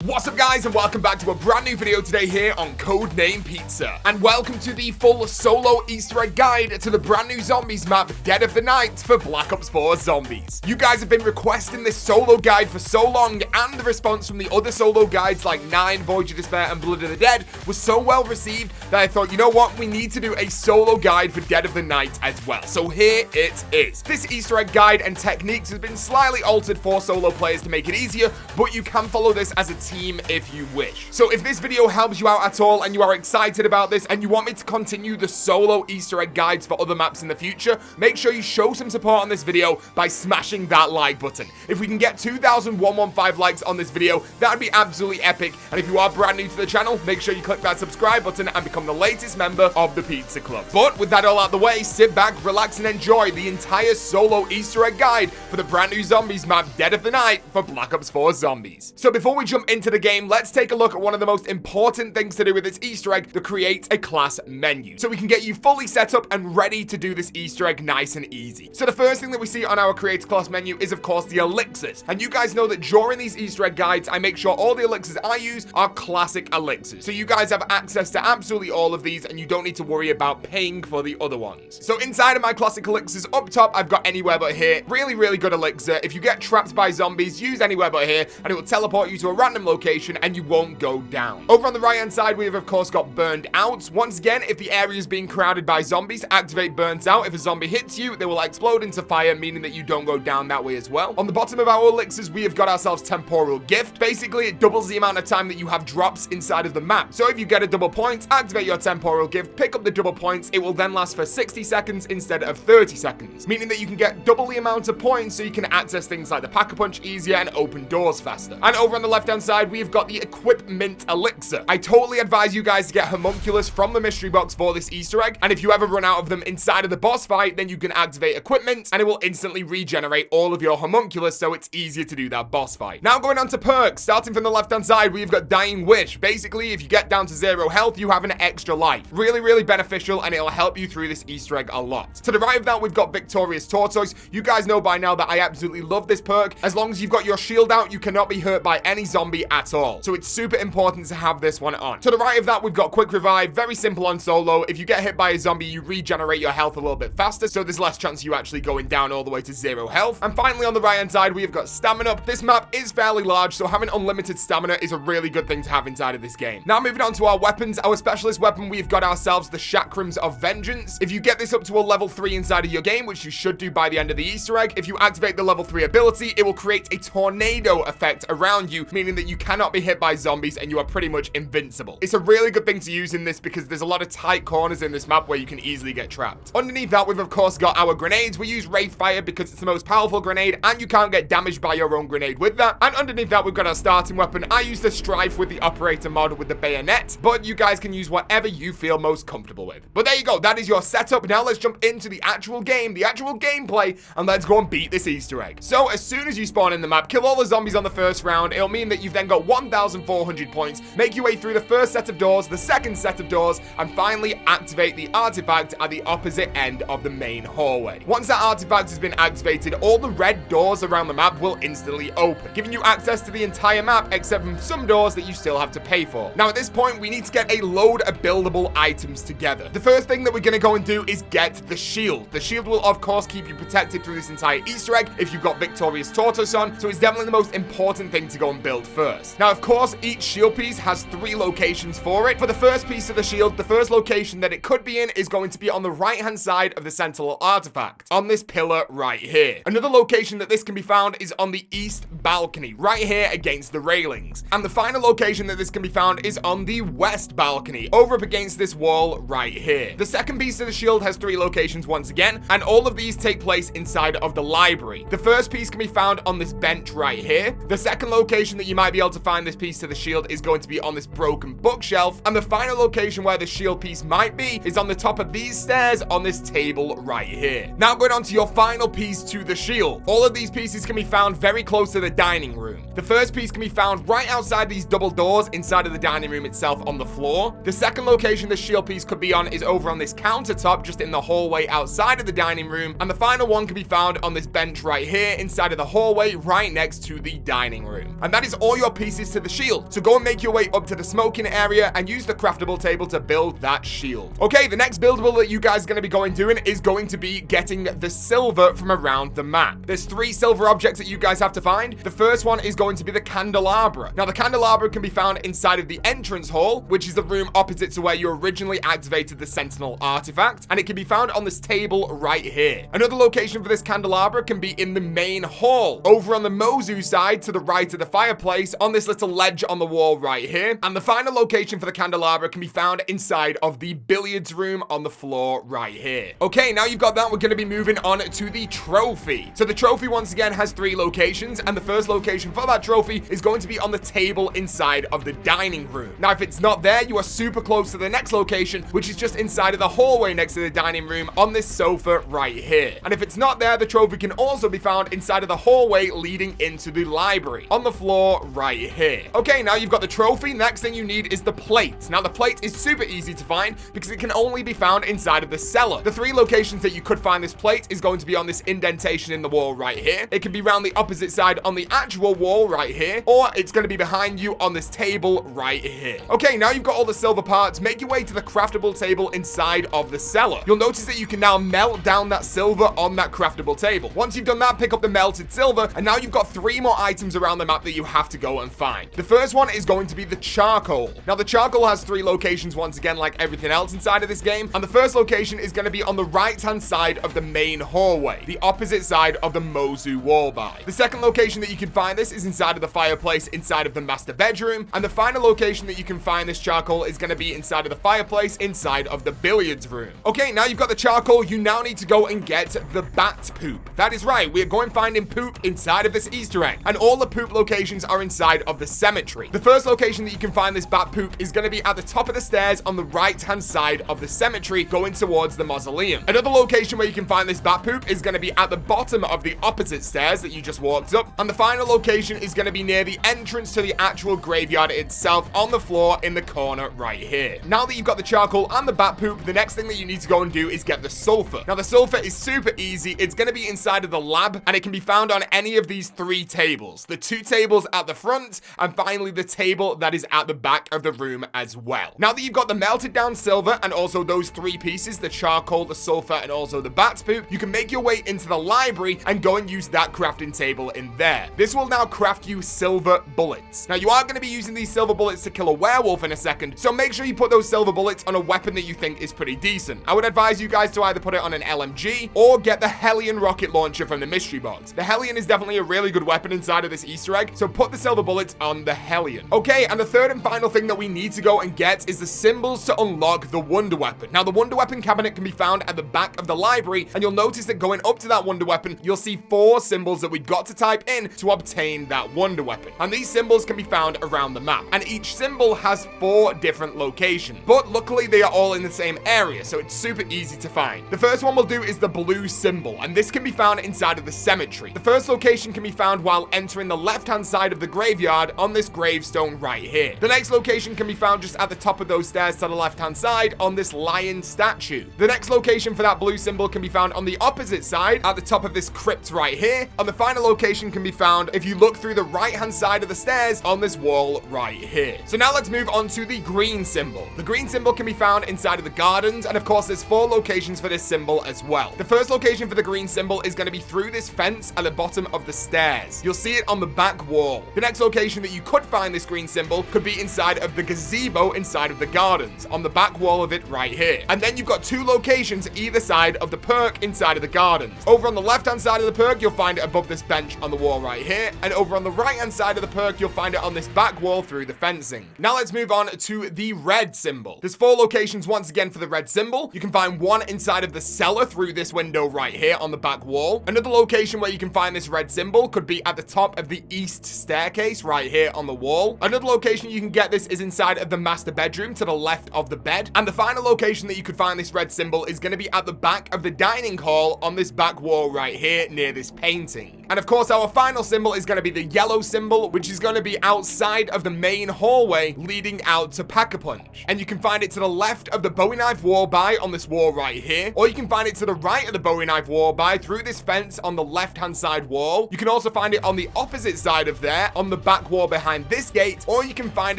What's up guys, and welcome back to a brand new video today here on CodeNamePizza. And welcome to the full solo Easter egg guide to the brand new zombies map, Dead of the Night for Black Ops 4 Zombies. You guys have been requesting this solo guide for so long, and the response from the other solo guides like 9, Voyage of Despair and Blood of the Dead was so well received that I thought, you know what, we need to do a solo guide for Dead of the Night as well. So here it is. This Easter egg guide and techniques has been slightly altered for solo players to make it easier, but you can follow this as a team if you wish. So if this video helps you out at all and you are excited about this and you want me to continue the solo Easter egg guides for other maps in the future, make sure you show some support on this video by smashing that like button. If we can get 2,115 likes on this video, that would be absolutely epic. And if you are brand new to the channel, make sure you click that subscribe button and become the latest member of the Pizza Club. But with that all out the way, sit back, relax and enjoy the entire solo Easter egg guide for the brand new zombies map Dead of the Night for Black Ops 4 Zombies. So before we jump into the game, let's take a look at one of the most important things to do with this Easter egg, the create a class menu. So we can get you fully set up and ready to do this Easter egg nice and easy. So the first thing that we see on our create a class menu is of course the elixirs. And you guys know that during these Easter egg guides, I make sure all the elixirs I use are classic elixirs. So you guys have access to absolutely all of these and you don't need to worry about paying for the other ones. So inside of my classic elixirs up top, I've got Anywhere But Here. Really, really good elixir. If you get trapped by zombies, use Anywhere But Here and it will teleport you to a random location and you won't go down. Over on the right hand side, we have of course got Burned Out. Once again, if the area is being crowded by zombies, activate Burnt Out. If a zombie hits you, they will explode into fire, meaning that you don't go down that way as well. On the bottom of our elixirs, we have got ourselves Temporal Gift. Basically, it doubles the amount of time that you have drops inside of the map. So if you get a double point, activate your Temporal Gift, pick up the double points, it will then last for 60 seconds instead of 30 seconds, meaning that you can get double the amount of points so you can access things like the Pack-a-Punch easier and open doors faster. And over on the left hand side, we've got the Equipment Elixir. I totally advise you guys to get Homunculus from the mystery box for this Easter egg, and if you ever run out of them inside of the boss fight, then you can activate Equipment and it will instantly regenerate all of your Homunculus, so it's easier to do that boss fight. Now going on to perks, starting from the left hand side, we've got Dying Wish. Basically, if you get down to 0 health, you have an extra life. Really, really beneficial, and it'll help you through this Easter egg a lot. To the right of that, we've got Victorious Tortoise. You guys know by now that I absolutely love this perk. As long as you've got your shield out, you cannot be hurt by any zombie at all. So it's super important to have this one on. To the right of that, we've got Quick Revive. Very simple on solo. If you get hit by a zombie, you regenerate your health a little bit faster, so there's less chance of you actually going down all the way to 0 health. And finally, on the right hand side, we have got Stamina. This map is fairly large, so having unlimited stamina is a really good thing to have inside of this game. Now moving on to our weapons. Our specialist weapon, we've got ourselves the Chakrams of Vengeance. If you get this up to a level 3 inside of your game, which you should do by the end of the Easter egg, if you activate the level 3 ability, it will create a tornado effect around you, meaning that you cannot be hit by zombies and you are pretty much invincible. It's a really good thing to use in this because there's a lot of tight corners in this map where you can easily get trapped. Underneath that, we've of course got our grenades. We use Wraith Fire because it's the most powerful grenade and you can't get damaged by your own grenade with that. And underneath that, we've got our starting weapon. I use the Strife with the Operator mod with the bayonet, but you guys can use whatever you feel most comfortable with. But there you go, that is your setup. Now let's jump into the actual game, the actual gameplay, and let's go and beat this Easter egg. So as soon as you spawn in the map, kill all the zombies on the first round. It'll mean that you've then got 1,400 points. Make your way through the first set of doors, the second set of doors, and finally activate the artifact at the opposite end of the main hallway. Once that artifact has been activated, all the red doors around the map will instantly open, giving you access to the entire map except from some doors that you still have to pay for. Now at this point, we need to get a load of buildable items together. The first thing that we're going to go and do is get the shield. The shield will of course keep you protected through this entire Easter egg if you've got Victorious Tortoise on, so it's definitely the most important thing to go and build first. Now of course, each shield piece has 3 locations for it. For the first piece of the shield, the first location that it could be in is going to be on the right hand side of the Sentinel artifact, on this pillar right here. Another location that this can be found is on the east balcony, right here against the railings. And the final location that this can be found is on the west balcony, over up against this wall right here. The second piece of the shield has 3 locations once again, and all of these take place inside of the library. The first piece can be found on this bench right here. The second location that you might be able to find this piece to the shield is going to be on this broken bookshelf, and the final location where the shield piece might be is on the top of these stairs on this table right here. Now going on to your final piece to the shield. All of these pieces can be found very close to the dining room. The first piece can be found right outside these double doors inside of the dining room itself on the floor. The second location the shield piece could be on is over on this countertop just in the hallway outside of the dining room, and the final one can be found on this bench right here inside of the hallway right next to the dining room. And that is all your your pieces to the shield. So go and make your way up to the smoking area and use the craftable table to build that shield. Okay, the next buildable that you guys are going to be doing is going to be getting the silver from around the map. There's 3 silver objects that you guys have to find. The first one is going to be the candelabra. Now, the candelabra can be found inside of the entrance hall, which is the room opposite to where you originally activated the sentinel artifact, and it can be found on this table right here. Another location for this candelabra can be in the main hall, over on the Mozu side to the right of the fireplace, on this little ledge on the wall right here. And the final location for the candelabra can be found inside of the billiards room on the floor right here. Okay, now you've got that, we're going to be moving on to the trophy. So the trophy once again has 3 locations, and the first location for that trophy is going to be on the table inside of the dining room. Now, if it's not there, you are super close to the next location, which is just inside of the hallway next to the dining room on this sofa right here. And if it's not there, the trophy can also be found inside of the hallway leading into the library on the floor right here. Okay, now you've got the trophy. Next thing you need is the plate. Now, the plate is super easy to find because it can only be found inside of the cellar. The 3 locations that you could find this plate is going to be on this indentation in the wall right here. It can be around the opposite side on the actual wall right here, or it's going to be behind you on this table right here. Okay, now you've got all the silver parts. Make your way to the craftable table inside of the cellar. You'll notice that you can now melt down that silver on that craftable table. Once you've done that, pick up the melted silver, and now you've got 3 more items around the map that you have to go and find. The first one is going to be the charcoal. Now, the charcoal has 3 locations once again, like everything else inside of this game, and the first location is going to be on the right-hand side of the main hallway, the opposite side of the Mozu wall by. The second location that you can find this is inside of the fireplace inside of the master bedroom, and the final location that you can find this charcoal is going to be inside of the fireplace inside of the billiards room. Okay, now you've got the charcoal, you now need to go and get the bat poop. That is right, we are going finding poop inside of this Easter egg, and all the poop locations are inside of the cemetery. The first location that you can find this bat poop is going to be at the top of the stairs on the right-hand side of the cemetery going towards the mausoleum. Another location where you can find this bat poop is going to be at the bottom of the opposite stairs that you just walked up, and the final location is going to be near the entrance to the actual graveyard itself on the floor in the corner right here. Now that you've got the charcoal and the bat poop, the next thing that you need to go and do is get the sulfur. Now, the sulfur is super easy. It's going to be inside of the lab, and it can be found on any of these 3 tables. The 2 tables at the front, and finally the table that is at the back of the room as well. Now that you've got the melted down silver and also those 3 pieces, the charcoal, the sulfur, and also the bat poop, you can make your way into the library and go and use that crafting table in there. This will now craft you silver bullets. Now, you are going to be using these silver bullets to kill a werewolf in a second, so make sure you put those silver bullets on a weapon that you think is pretty decent. I would advise you guys to either put it on an LMG or get the Hellion rocket launcher from the mystery box. The Hellion is definitely a really good weapon inside of this Easter egg, so put the silver bullets on the Hellion. Okay, and the third and final thing that we need to go and get is the symbols to unlock the wonder weapon. Now, the wonder weapon cabinet can be found at the back of the library, and you'll notice that going up to that wonder weapon, you'll see 4 symbols that we've got to type in to obtain that wonder weapon. And these symbols can be found around the map, and each symbol has 4 different locations, but luckily they are all in the same area, so it's super easy to find. The first one we'll do is the blue symbol, and this can be found inside of the cemetery. The first location can be found while entering the left-hand side of the graveyard on this gravestone right here. The next location can be found just at the top of those stairs to the left-hand side on this lion statue. The next location for that blue symbol can be found on the opposite side at the top of this crypt right here, and the final location can be found if you look through the right-hand side of the stairs on this wall right here. So now let's move on to the green symbol. The green symbol can be found inside of the gardens, and of course there's 4 locations for this symbol as well. The first location for the green symbol is going to be through this fence at the bottom of the stairs. You'll see it on the back wall. The next location that you could find this green symbol could be inside of the gazebo inside of the gardens, on the back wall of it right here. And then you've got 2 locations either side of the perk inside of the gardens. Over on the left-hand side of the perk, you'll find it above this bench on the wall right here, and over on the right-hand side of the perk, you'll find it on this back wall through the fencing. Now let's move on to the red symbol. There's 4 locations once again for the red symbol. You can find one inside of the cellar through this window right here on the back wall. Another location where you can find this red symbol could be at the top of the east staircase right here on the wall. Another location you can get this is inside of the master bedroom to the left of the bed. And the final location that you could find this red symbol is going to be at the back of the dining hall on this back wall right here near this painting. And of course, our final symbol is going to be the yellow symbol, which is going to be outside of the main hallway leading out to Pack-a-Punch. And you can find it to the left of the Bowie Knife Warbite on this wall right here, or you can find it to the right of the Bowie Knife Warbite through this fence on the left-hand side wall. You can also find it on the opposite side of there, on the back wall behind this gate, or you can find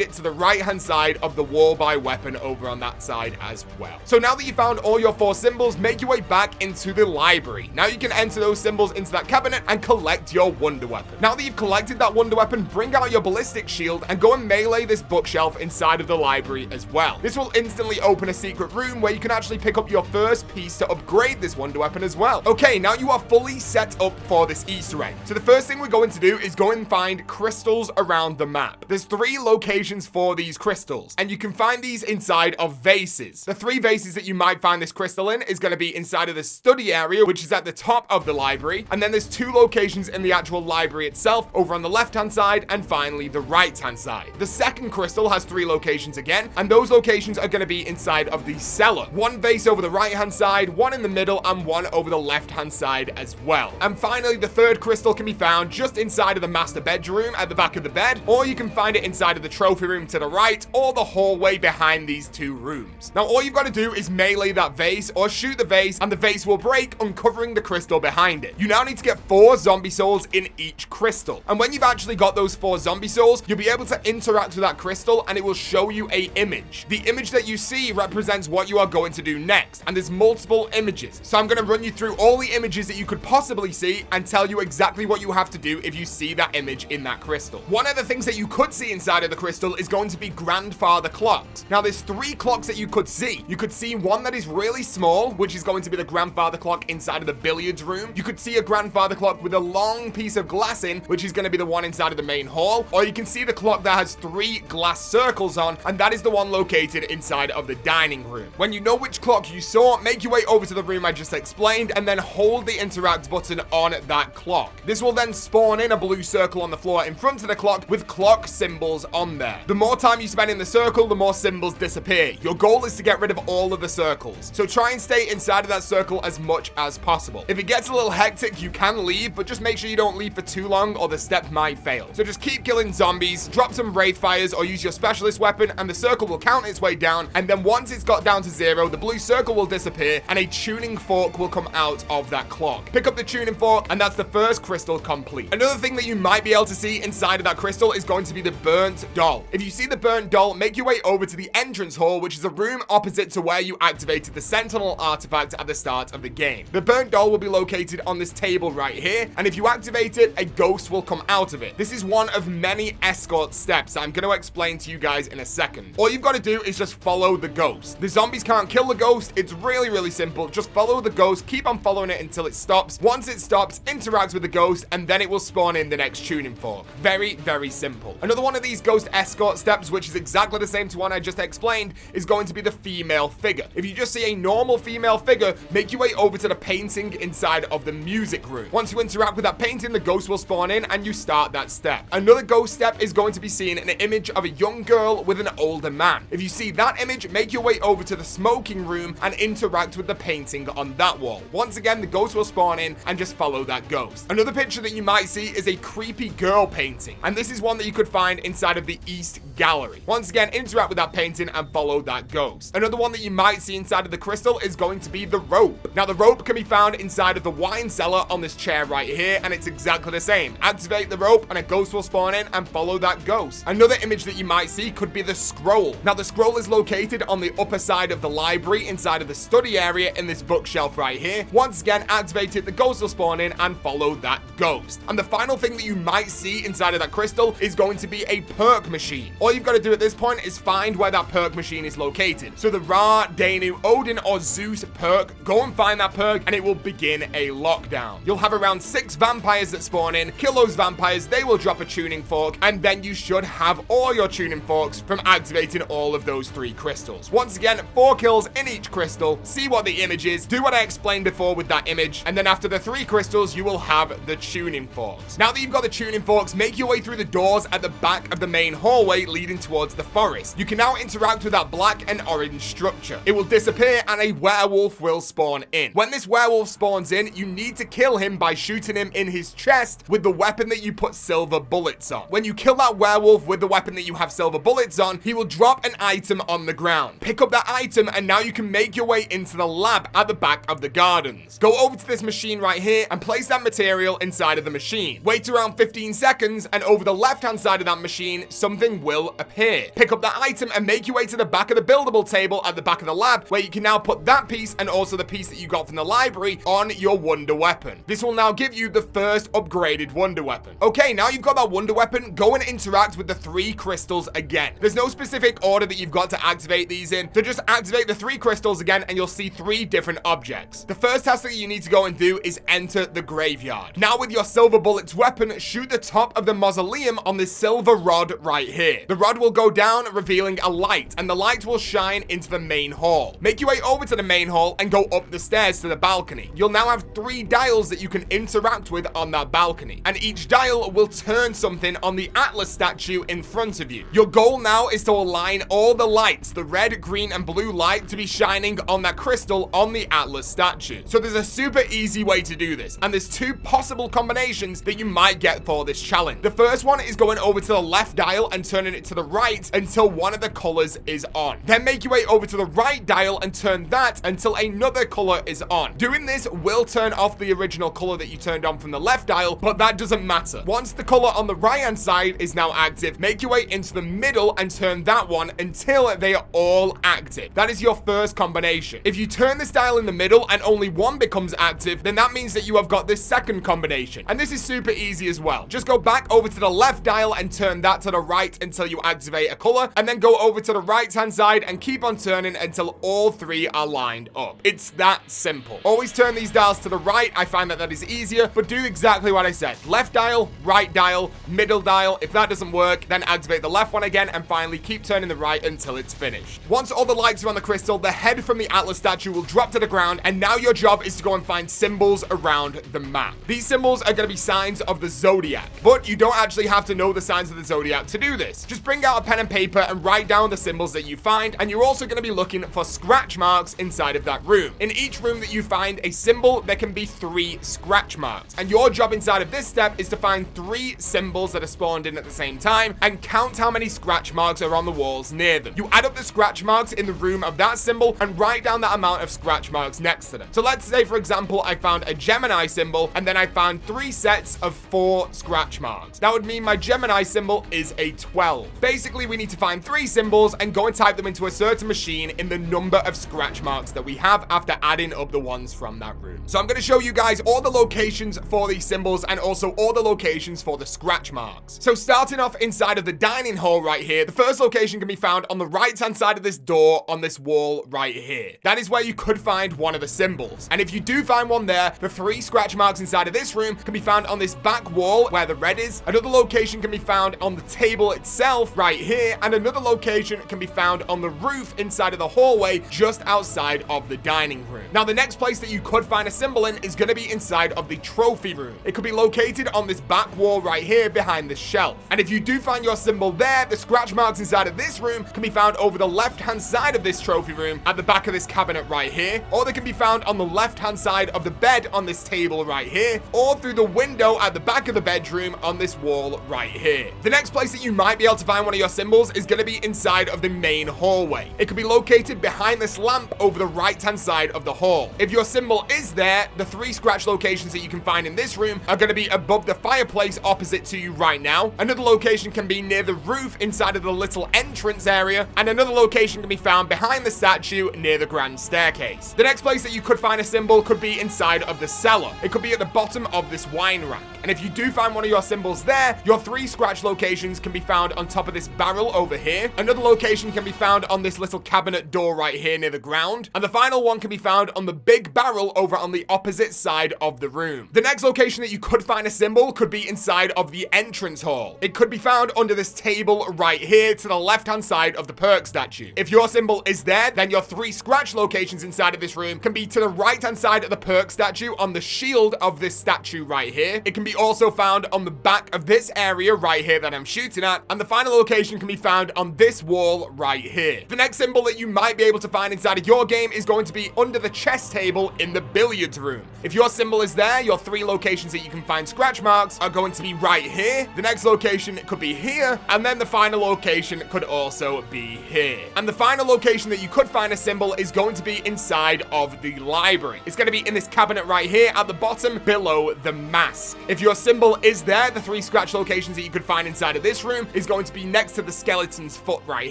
it to the right-hand side of the Warbite weapon over on that side as well. So now that you found all your 4 symbols, make your way back into the library. Now you can enter those symbols into that cabinet and collect your wonder weapon. Now that you've collected that wonder weapon, bring out your ballistic shield and go and melee this bookshelf inside of the library as well. This will instantly open a secret room where you can actually pick up your first piece to upgrade this wonder weapon as well. Okay, now you are fully set up for this Easter egg. So the first thing we're going to do is go and find crystals around the map. There's 3 locations for these crystals, and you can find these inside of vases. The 3 vases that you might find this crystal in is going to be inside of the study area, which is at the top of the library, and then there's 2 locations in the actual library itself, over on the left-hand side, and finally the right-hand side. The second crystal has 3 locations again, and those locations are going to be inside of the cellar. 1 vase over the right-hand side, 1 in the middle, and 1 over the left-hand side as well. And finally, the third crystal can be found just inside of the master bedroom at the back of the bed, or you can find it inside of the trophy room to the right, or the hallway behind these 2 rooms. Now, all you've got to do is melee that vase or shoot the vase, and the vase will break, uncovering the crystal behind it. You now need to get 4 zombie souls in each crystal. And when you've actually got those 4 zombie souls, you'll be able to interact with that crystal, and it will show you a image. The image that you see represents what you are going to do next, and there's multiple images. So I'm going to run you through all the images that you could possibly see and tell you exactly what you have to do if you see that image in that crystal. One of the things that you could see inside of the crystal is going to be grandfather clocks. Now, there's 3 clocks that you could see. You could see one that is really small, which is going to be the grandfather clock inside of the billiards room. You could see a grandfather clock with a long piece of glass in, which is going to be the one inside of the main hall, or you can see the clock that has 3 glass circles on, and that is the one located inside of the dining room. When you know which clock you saw, make your way over to the room I just explained, and then hold the interact button on that clock. This will then spawn in a blue circle on the floor in front of the clock with clock symbols on there. The more time you spend in the circle, the more symbols disappear. Your goal is to get rid of all of the circles, so try and stay inside of that circle as much as possible. If it gets a little hectic, you can leave, but just make sure you don't leave for too long or the step might fail. So just keep killing zombies, drop some wraith fires, or use your specialist weapon, and the circle will count its way down, and then once it's got down to 0, the blue circle will disappear, and a tuning fork will come out of that clock. Pick up the tuning fork, and that's the first crystal complete. Another thing that you might be able to see inside of that crystal is going to be the burnt doll. If you see the burnt doll, make your way over to the entrance hall, which is a room opposite to where you activated the Sentinel artifact at the start of the game. The burnt doll will be located on this table right here, and if you activate it, a ghost will come out of it. This is one of many escort steps I'm going to explain to you guys in a second. All you've got to do is just follow the ghost. The zombies can't kill the ghost. It's really simple. Just follow the ghost, keep on following it until it stops. Once it stops, interact with the ghost, and then it will spawn in the next tuning fork. Very simple. Another one of these ghost escort steps, which is exactly the same to one I just explained, is going to be the female figure. If you just see a normal female figure, make your way over to the painting inside of the music room. Once you interact with that painting, the ghost will spawn in and you start that step. Another ghost step is going to be seeing an image of a young girl with an older man. If you see that image, make your way over to the smoking room and interact with the painting on that wall. Once again, the ghost will spawn in and just follow that ghost. Another picture that you might see is a creepy girl painting, and this is one that you could find inside of the East Gallery. Once again, interact with that painting and follow that ghost. Another one that you might see inside of the crystal is going to be the rope. Now, the rope can be found inside of the wine cellar on this chair right here, and it's exactly the same. Activate the rope and a ghost will spawn in and follow that ghost. Another image that you might see could be the scroll. Now, the scroll is located on the upper side of the library inside of the study area in this bookshelf right here. Once again, activate it, the ghost will spawn in and follow that ghost. And the final thing that you might see inside of that crystal is going to be a perk machine. All you've got to do at this point is find where that perk machine is located. So the Ra, Danu, Odin, or Zeus perk, go and find that perk and it will begin a lockdown. You'll have around 6 vampires that spawn in, kill those vampires, they will drop a tuning fork, and then you should have all your tuning forks from activating all of those 3 crystals. Once again, 4 kills in each crystal, see what the image is, do what I explained before with that image, and then after the 3 crystals, you will have the tuning forks. Now that you've got the tuning forks, make your way through the doors at the back of the main hallway leading towards the forest. You can now interact with that black and orange structure. It will disappear and a werewolf will spawn in. When this werewolf spawns in, you need to kill him by shooting him him in his chest with the weapon that you put silver bullets on. When you kill that werewolf with the weapon that you have silver bullets on, he will drop an item on the ground. Pick up that item, and now you can make your way into the lab at the back of the gardens. Go over to this machine right here and place that material inside of the machine. Wait around 15 seconds, and over the left-hand side of that machine, something will appear. Pick up that item and make your way to the back of the buildable table at the back of the lab, where you can now put that piece and also the piece that you got from the library on your wonder weapon. This will now give you the first upgraded wonder weapon. Okay, now you've got that wonder weapon, go and interact with the 3 crystals again. There's no specific order that you've got to activate these in, so just activate the 3 crystals again and you'll see 3 different objects. The first task that you need to go and do is enter the graveyard. Now with your silver bullets weapon, shoot the top of the mausoleum on this silver rod right here. The rod will go down, revealing a light, and the light will shine into the main hall. Make your way over to the main hall and go up the stairs to the balcony. You'll now have 3 dials that you can interact with on that balcony, and each dial will turn something on the Atlas statue in front of you. Your goal now is to align all the lights, the red, green, and blue light, to be shining on that crystal on the Atlas statue. So there's a super easy way to do this, and there's 2 possible combinations that you might get for this challenge. The first one is going over to the left dial and turning it to the right until one of the colors is on. Then make your way over to the right dial and turn that until another color is on. Doing this will turn off the original color that you turned on from the left dial, but that doesn't matter. Once the color on the right hand side is now active, make your way into the middle and turn that one until they are all active. That is your first combination. If you turn this dial in the middle and only one becomes active, then that means that you have got this second combination. And this is super easy as well. Just go back over to the left dial and turn that to the right until you activate a color, and then go over to the right hand side and keep on turning until all 3 are lined up. It's that simple. Always turn these dials to the right. I find that that is easier, but do exactly what I said. Left dial, right dial, middle dial. If that doesn't work, then activate the left one again, and finally keep turning the right until it's finished. Once all the lights are on the crystal, the head from the Atlas statue will drop to the ground, and now your job is to go and find symbols around the map. These symbols are going to be signs of the zodiac, but you don't actually have to know the signs of the zodiac to do this. Just bring out a pen and paper and write down the symbols that you find, and you're also going to be looking for scratch marks inside of that room. In each room that you find a symbol, there can be 3 scratch marks, and your job inside of this step is to find 3 symbols that are spawned in at the same time and count how many scratch marks are on the walls near them. You add up the scratch marks in the room of that symbol and write down that amount of scratch marks next to them. So let's say, for example, I found a Gemini symbol, and then I found 3 sets of 4 scratch marks. That would mean my Gemini symbol is a 12. Basically, we need to find 3 symbols and go and type them into a certain machine in the number of scratch marks that we have after adding up the ones from that room. So I'm going to show you guys all the locations for these symbols and also all the locations for the scratch marks. So starting off inside of the dining hall right here, the first location can be found on the right hand side of this door on this wall right here. That is where you could find one of the symbols. And if you do find one there, the 3 scratch marks inside of this room can be found on this back wall where the red is. Another location can be found on the table itself right here, and another location can be found on the roof inside of the hallway just outside of the dining room. Now the next place that you could find a symbol in is going to be inside of the trophy room. It could be located on this back wall right here behind this shelf. And if you do find your symbol there, the scratch marks inside of this room can be found over the left hand side of this trophy room at the back of this cabinet right here, or they can be found on the left hand side of the bed on this table right here, or through the window at the back of the bedroom on this wall right here. The next place that you might be able to find one of your symbols is going to be inside of the main hallway. It could be located behind this lamp over the right hand side of the hall. If your symbol is there, the 3 scratch locations that you can find in this room are going to be above the fireplace opposite to you right now. Another location can be near the roof inside of the little entrance area, and another location can be found behind the statue near the grand staircase. The next place that you could find a symbol could be inside of the cellar. It could be at the bottom of this wine rack. And if you do find one of your symbols there, your 3 scratch locations can be found on top of this barrel over here. Another location can be found on this little cabinet door right here near the ground. And the final one can be found on the big barrel over on the opposite side of the room. The next location that you could find a symbol could be inside of the entrance hall. It could be found under this table right here to the left-hand side of the perk statue. If your symbol is there, then your 3 scratch locations inside of this room can be to the right-hand side of the perk statue on the shield of this statue right here. It can be also found on the back of this area right here that I'm shooting at, and the final location can be found on this wall right here. The next symbol that you might be able to find inside of your game is going to be under the chess table in the billiards room. If your symbol is there, your 3 locations that you can find scratch marks are going to be right here. The next location could be here, and then the final location could also be here. And the final location that you could find a symbol is going to be inside of the library. It's going to be in this cabinet right here at the bottom below the mask. If your symbol is there, the 3 scratch locations that you could find inside of this room is going to be next to the skeleton's foot right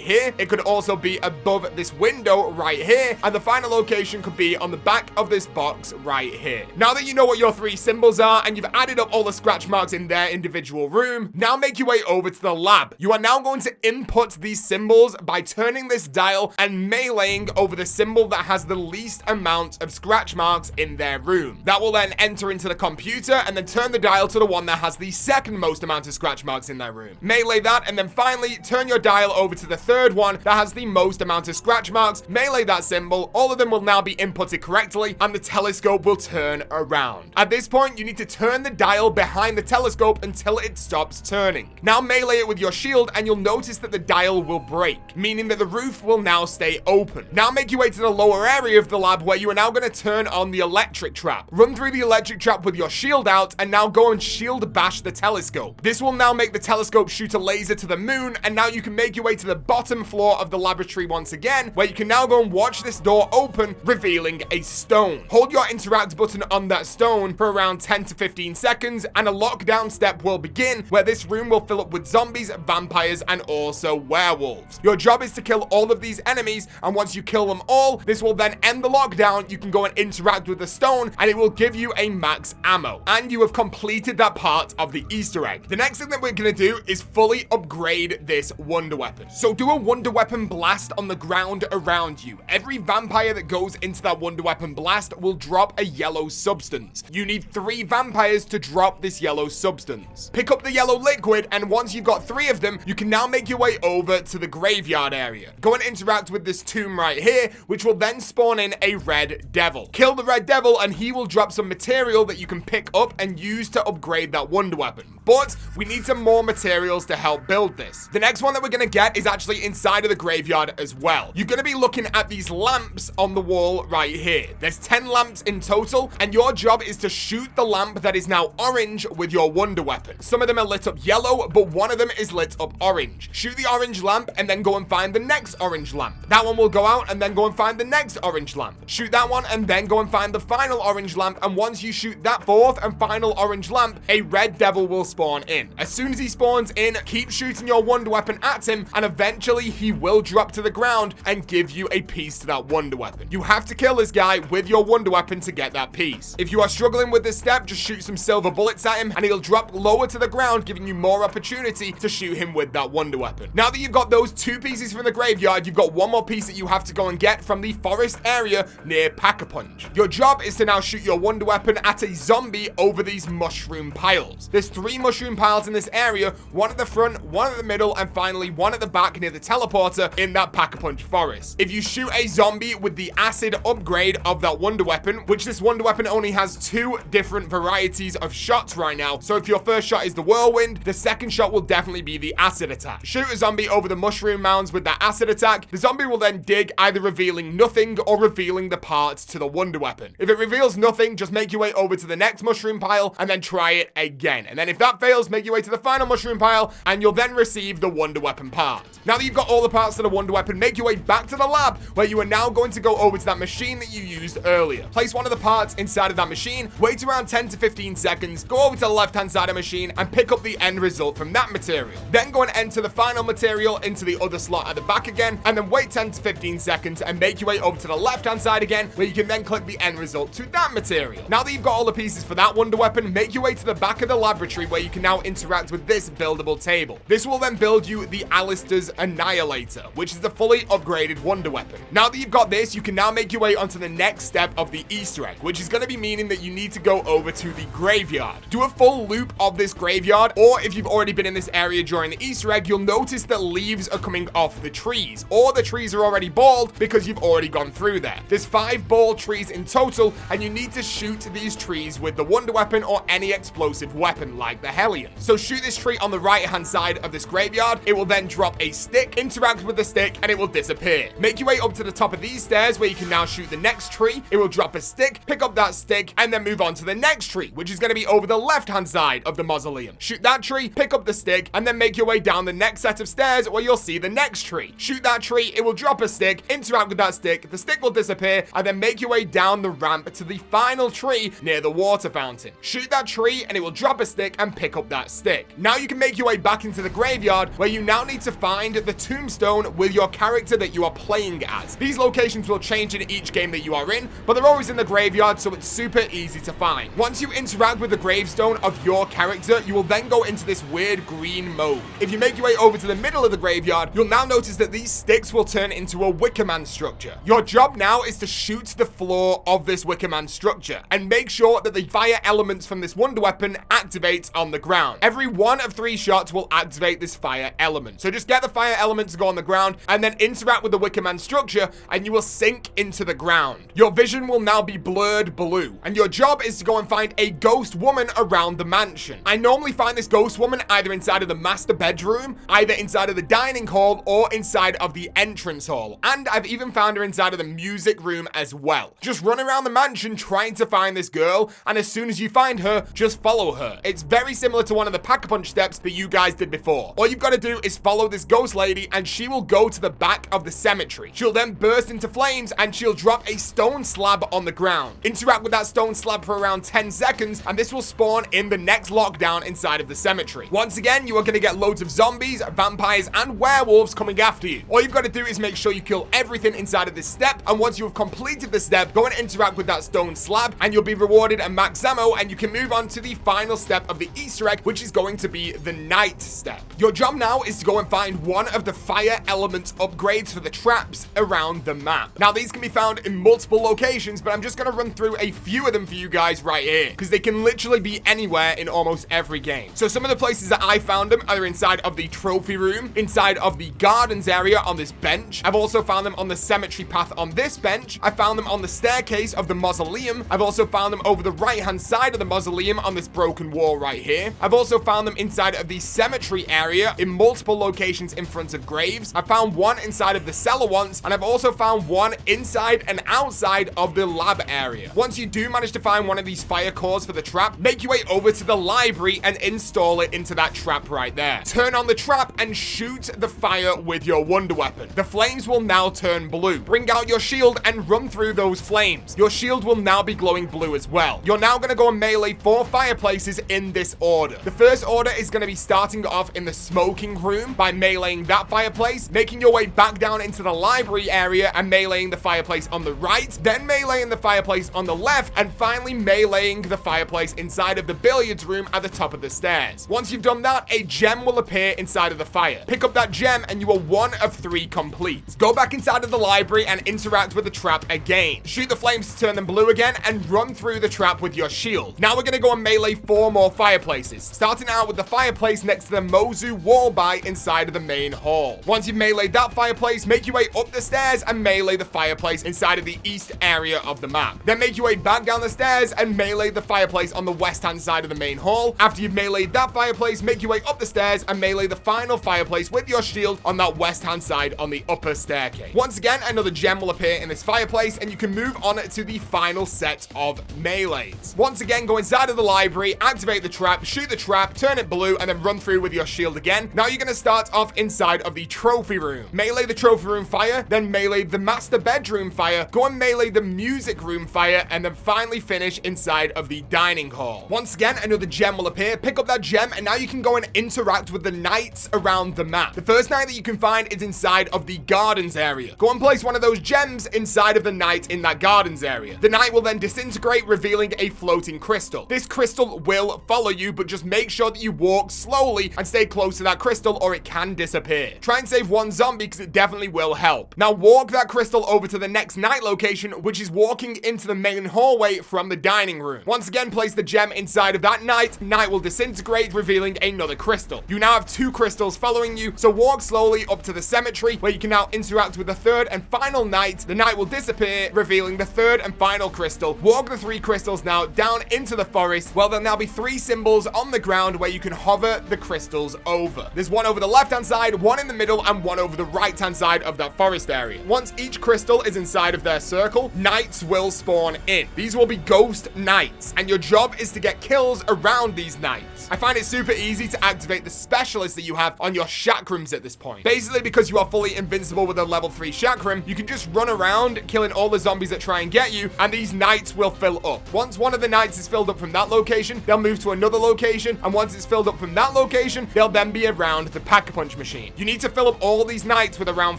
here. It could also be above this window right here, and the final location could be on the back of this box right here. Now that you know what your 3 symbols are and you've added up all the scratch marks in their individual room, now make your way over to the lab. You are now going to input these symbols by turning this dial and meleeing over the symbol that has the least amount of scratch marks in their room. That will then enter into the computer and then turn the dial to the one that has the second most amount of scratch marks in their room. Melee that, and then finally turn your dial over to the third one that has the most amount of scratch marks. Melee that symbol. All of them will now be inputted correctly and the telescope will turn around. At this point, you need to turn the dial behind the telescope until it stops turning. Now melee it with your shield and you'll notice that the dial will break, meaning that the roof will now stay open. Now make your way to the lower area of the lab where you are now going to turn on the electric trap. Run through the electric trap with your shield out and now go and shield bash the telescope. This will now make the telescope shoot a laser to the moon, and now you can make your way to the bottom floor of the laboratory once again, where you can now go and watch this door open, revealing a stone. Hold your interact button on that stone for around 10 to 15 seconds and a lockdown step will begin, where this room will fill up with zombies, vampires, and also werewolves. Your job is to kill all of these enemies, and once you kill them all, this will then end the lockdown. You can go and interact with the stone and it will give you a max ammo, and you have completed that part of the Easter egg. The next thing that we're gonna do is fully upgrade this wonder weapon. So do a wonder weapon blast on the ground around you. Every vampire that goes into that wonder weapon blast will drop a yellow substance. You need 3 vampires to drop this yellow substance. Pick up the yellow liquid, and once you've got 3 of them, you can now make your way over to the graveyard area. Go and interact with this tomb right here, which will then spawn in a red devil. Kill the red devil and he will drop some material that you can pick up and use to upgrade that wonder weapon. But we need some more materials to help build this. The next one that we're going to get is actually inside of the graveyard as well. You're going to be looking at these lamps on the wall right here. There's 10 lamps in total, and your job is to shoot the lamp that is now orange with your wonder weapon. Some of them are lit up yellow, but one of them is lit up orange. Shoot the orange lamp and then go and find the next orange lamp. That one will go out and then go and find the next orange lamp. Shoot that one and then go and find the final orange lamp, and once you shoot that 4th and final orange lamp, a red devil will spawn in. As soon as he spawns in, keep shooting your wonder weapon at him, and eventually he will drop to the ground and give you a piece to that wonder weapon. You have to kill this guy with your wonder weapon to get that piece. If you are struggling with this step, just shoot some silver bullets at him and he'll drop lower to the ground, giving you more opportunity to shoot him with that wonder weapon. Now that you've got those 2 pieces from the graveyard, you've got 1 more piece that you have to go and get from the forest area near Pack-a-Punch. Your job is to now shoot your wonder weapon at a zombie over these mushroom piles. There's 3 mushroom piles in this area, 1 at the front, 1 at the middle, and finally 1 at the back near the teleporter in that Pack-a-Punch forest. If you shoot a zombie with the acid upgrade of that wonder weapon, which this wonder weapon only has 2 different varieties of shots right now, so if your first shot is the whirlwind, the second shot will definitely be the acid attack. Shoot a zombie over the mushroom mounds with that acid attack. The zombie will then dig, either revealing nothing or revealing the parts to the wonder weapon. If it reveals nothing, just make your way over to the next mushroom pile and then try it again. And then if that fails, make your way to the final mushroom pile and you'll then receive the wonder weapon part. Now that you've got all the parts to the wonder weapon, make your way back to the lab where you are now going to go over to that machine that you used earlier. Place one of the parts inside of that machine, wait around 10 to 15 seconds, go over to the left hand side of the machine and pick up the end result from that material. Then go and enter the final material into the other slot at the back again, and then wait 10 to 15 seconds and make your way over to the left hand side again where you can then click the end result to that material. Now that you've got all the pieces for that wonder weapon, make your way to the back of the laboratory where you can now interact with this buildable table. This will then build you the Alistair's Annihilator, which is the fully upgraded wonder weapon. Now that you've got this, you can now make your way onto the next step of the Easter egg, which is going to be meaning that you need to go over to the graveyard. Do a full loop of this graveyard, or if you've already been in this area during the Easter egg, you'll notice that leaves are coming off the trees, or the trees are already bald because you've already gone through there. There's 5 bald trees in total, and you need to shoot these trees with the wonder weapon or any explosive weapon like the Hellion. So shoot this tree on the right hand side of this graveyard. It will then drop a stick, interact with the stick, and it will disappear. Make your way up to the top of these stairs where you can now shoot the next tree. It will drop a stick, pick up that stick, and then move on to the the next tree, which is going to be over the left-hand side of the mausoleum. Shoot that tree, pick up the stick, and then make your way down the next set of stairs where you'll see the next tree. Shoot that tree, it will drop a stick, interact with that stick, the stick will disappear, and then make your way down the ramp to the final tree near the water fountain. Shoot that tree, and it will drop a stick and pick up that stick. Now you can make your way back into the graveyard, where you now need to find the tombstone with your character that you are playing as. These locations will change in each game that you are in, but they're always in the graveyard, so it's super easy to find. Once you interact with the gravestone of your character, you will then go into this weird green mode. If you make your way over to the middle of the graveyard, you'll now notice that these sticks will turn into a Wickerman structure. Your job now is to shoot the floor of this Wickerman structure and make sure that the fire elements from this wonder weapon activates on the ground. Every 1 of 3 shots will activate this fire element. So just get the fire element to go on the ground and then interact with the Wickerman structure, and you will sink into the ground. Your vision will now be blurred blue, and your job is to go and find a ghost woman around the mansion. I normally find this ghost woman either inside of the master bedroom, either inside of the dining hall, or inside of the entrance hall. And I've even found her inside of the music room as well. Just run around the mansion trying to find this girl, and as soon as you find her, just follow her. It's very similar to one of the Pack-a-Punch steps that you guys did before. All you've got to do is follow this ghost lady, and she will go to the back of the cemetery. She'll then burst into flames, and she'll drop a stone slab on the ground. Interact with that stone slab for around 10 seconds, and this will spawn in the next lockdown inside of the cemetery. Once again, you are going to get loads of zombies, vampires, and werewolves coming after you. All you've got to do is make sure you kill everything inside of this step, and once you have completed the step, go and interact with that stone slab, and you'll be rewarded a max ammo, and you can move on to the final step of the Easter egg, which is going to be the night step. Your job now is to go and find one of the fire elements upgrades for the traps around the map. Now, these can be found in multiple locations, but I'm just going to run through a few of them for you guys right here, because they can literally be anywhere in almost every game. So some of the places that I found them are inside of the trophy room, inside of the gardens area on this bench. I've also found them on the cemetery path on this bench. I found them on the staircase of the mausoleum. I've also found them over the right-hand side of the mausoleum on this broken wall right here. I've also found them inside of the cemetery area in multiple locations in front of graves. I found one inside of the cellar once, and I've also found one inside and outside of the lab area. Once you do manage to find one of these fire cores for the trap, make your way over to the library and install it into that trap right there. Turn on the trap and shoot the fire with your wonder weapon. The flames will now turn blue. Bring out your shield and run through those flames. Your shield will now be glowing blue as well. You're now going to go and melee 4 fireplaces in this order. The first order is going to be starting off in the smoking room by meleeing that fireplace, making your way back down into the library area and meleeing the fireplace on the right, then meleeing the fireplace on the left, and finally meleeing the fireplace inside of the billiards room at the top of the stairs. Once you've done that, a gem will appear inside of the fire. Pick up that gem and you are 1 of 3 complete. Go back inside of the library and interact with the trap again. Shoot the flames to turn them blue again and run through the trap with your shield. Now we're going to go and melee 4 more fireplaces, starting out with the fireplace next to the Mozu wall by inside of the main hall. Once you've meleeed that fireplace, make your way up the stairs and melee the fireplace inside of the east area of the map. Then make your way back down the stairs and melee the fireplace on the west hand side of the main hall. After you've meleeed that fireplace, make your way up the stairs and melee the final fireplace with your shield on that west hand side on the upper staircase. Once again, another gem will appear in this fireplace and you can move on to the final set of melees. Once again, go inside of the library, activate the trap, shoot the trap, turn it blue, and then run through with your shield again. Now you're going to start off inside of the trophy room. Melee the trophy room fire, then melee the master bedroom fire, go and melee the music room fire, and then finally finish inside of the dining hall. Once again, another gem will appear. Pick up that gem, and now you can go and interact with the knights around the map. The first knight that you can find is inside of the gardens area. Go and place one of those gems inside of the knight in that gardens area. The knight will then disintegrate, revealing a floating crystal. This crystal will follow you, but just make sure that you walk slowly and stay close to that crystal or it can disappear. Try and save 1 zombie because it definitely will help. Now walk that crystal over to the next knight location, which is walking into the main hallway from the dining room. Once again, place the gem inside of that knight. Knight will disintegrate, revealing another crystal. You now have 2 crystals following you, so walk slowly up to the cemetery where you can now interact with the 3rd and final knight. The knight will disappear, revealing the 3rd and final crystal. Walk the 3 crystals now down into the forest. Well, there'll now be 3 symbols on the ground where you can hover the crystals over. There's one over the left hand side, one in the middle, and one over the right hand side of that forest area. Once each crystal is inside of their circle, knights will spawn in. These will be ghost 6 knights, and your job is to get kills around these knights. I find it super easy to activate the specialist that you have on your chakrams at this point. Basically, because you are fully invincible with a level 3 chakram, you can just run around killing all the zombies that try and get you, and these knights will fill up. Once one of the knights is filled up from that location, they'll move to another location, and once it's filled up from that location, they'll then be around the pack-a-punch machine. You need to fill up all these knights with around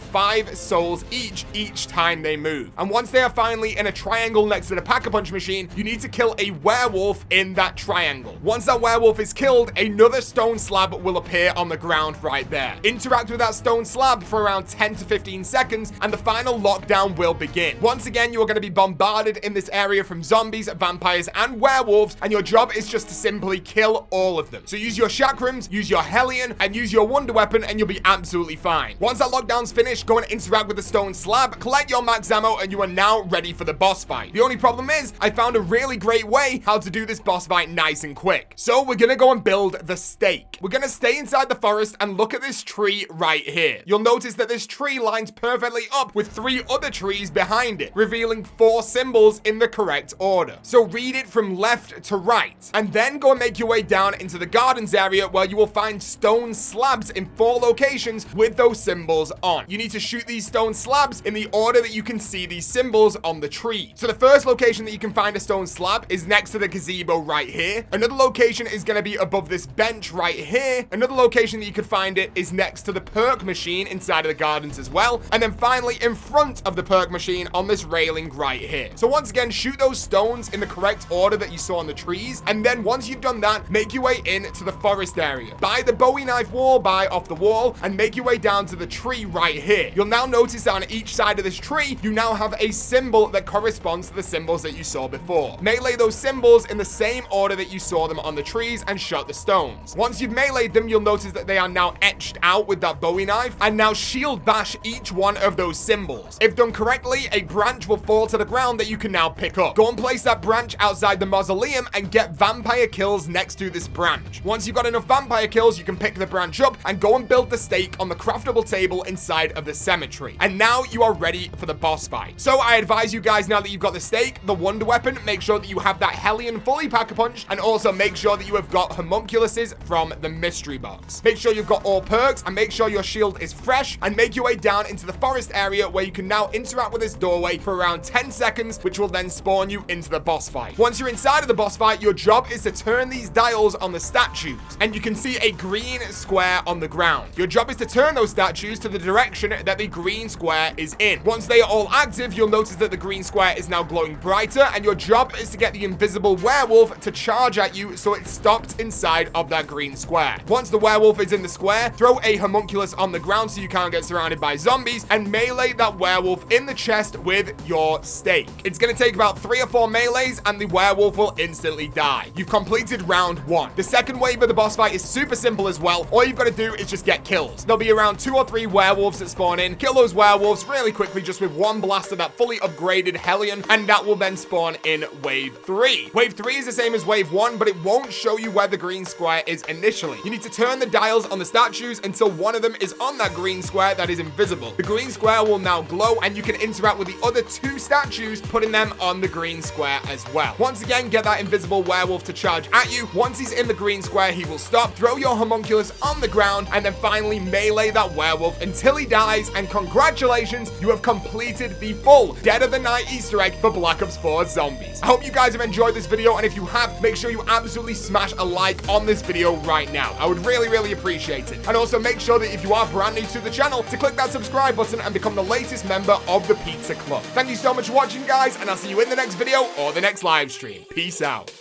5 souls each time they move. And once they are finally in a triangle next to the pack-a-punch machine, you need to kill a werewolf in that triangle. Once that werewolf is killed, another stone slab will appear on the ground right there. Interact with that stone slab for around 10 to 15 seconds, and the final lockdown will begin. Once again, you are going to be bombarded in this area from zombies, vampires, and werewolves, and your job is just to simply kill all of them. So use your chakrams, use your Hellion, and use your wonder weapon, and you'll be absolutely fine. Once that lockdown's finished, go and interact with the stone slab, collect your max ammo, and you are now ready for the boss fight. The only problem is, I found a really great way how to do this boss fight nice and quick. So we're gonna go and build the stake. We're gonna stay inside the forest and look at this tree right here. You'll notice that this tree lines perfectly up with 3 other trees behind it, revealing 4 symbols in the correct order. So read it from left to right, and then go and make your way down into the gardens area where you will find stone slabs in 4 locations with those symbols on. You need to shoot these stone slabs in the order that you can see these symbols on the tree. So the first location that you can find a stone slab is next to the gazebo right here. Another location is going to be above this bench right here. Another location that you could find it is next to the perk machine inside of the gardens as well. And then finally in front of the perk machine on this railing right here. So once again, shoot those stones in the correct order that you saw on the trees. And then once you've done that, make your way into the forest area. Buy the Bowie knife wall, buy off the wall, and make your way down to the tree right here. You'll now notice that on each side of this tree, you now have a symbol that corresponds to the symbols that you saw before. Melee those symbols in the same order that you saw them on the trees and shot the stones. Once you've meleeed them, you'll notice that they are now etched out with that Bowie knife, and now shield bash each one of those symbols. If done correctly, a branch will fall to the ground that you can now pick up. Go and place that branch outside the mausoleum and get vampire kills next to this branch. Once you've got enough vampire kills, you can pick the branch up and go and build the stake on the craftable table inside of the cemetery. And now you are ready for the boss fight. So I advise you guys, now that you've got the stake, the wonder weapon, make sure that you have that Hellion fully pack-a-punched, and also make sure that you have got homunculuses from the mystery box. Make sure you've got all perks, and make sure your shield is fresh, and make your way down into the forest area where you can now interact with this doorway for around 10 seconds, which will then spawn you into the boss fight. Once you're inside of the boss fight, your job is to turn these dials on the statues, and you can see a green square on the ground. Your job is to turn those statues to the direction that the green square is in. Once they are all active, you'll notice that the green square is now glowing brighter, and your job is to get the invisible werewolf to charge at you so it's stopped inside of that green square. Once the werewolf is in the square, throw a homunculus on the ground so you can't get surrounded by zombies, and melee that werewolf in the chest with your stake. It's going to take about 3 or 4 melees, and the werewolf will instantly die. You've completed round 1. The second wave of the boss fight is super simple as well. All you've got to do is just get kills. There'll be around 2 or 3 werewolves that spawn in. Kill those werewolves really quickly just with 1 blast of that fully upgraded Hellion, and that will then spawn in wave 3. Wave 3 is the same as wave 1, but it won't show you where the green square is initially. You need to turn the dials on the statues until one of them is on that green square that is invisible. The green square will now glow, and you can interact with the other 2 statues, putting them on the green square as well. Once again, get that invisible werewolf to charge at you. Once he's in the green square, he will stop. Throw your homunculus on the ground, and then finally melee that werewolf until he dies, and congratulations, you have completed the full Dead of the Night Easter egg for Black Ops 4 Zombies. I hope you guys have enjoyed this video, and if you have, make sure you absolutely smash a like on this video right now. I would really appreciate it. And also make sure that if you are brand new to the channel, to click that subscribe button and become the latest member of the Pizza Club. Thank you so much for watching, guys, and I'll see you in the next video or the next live stream. Peace out.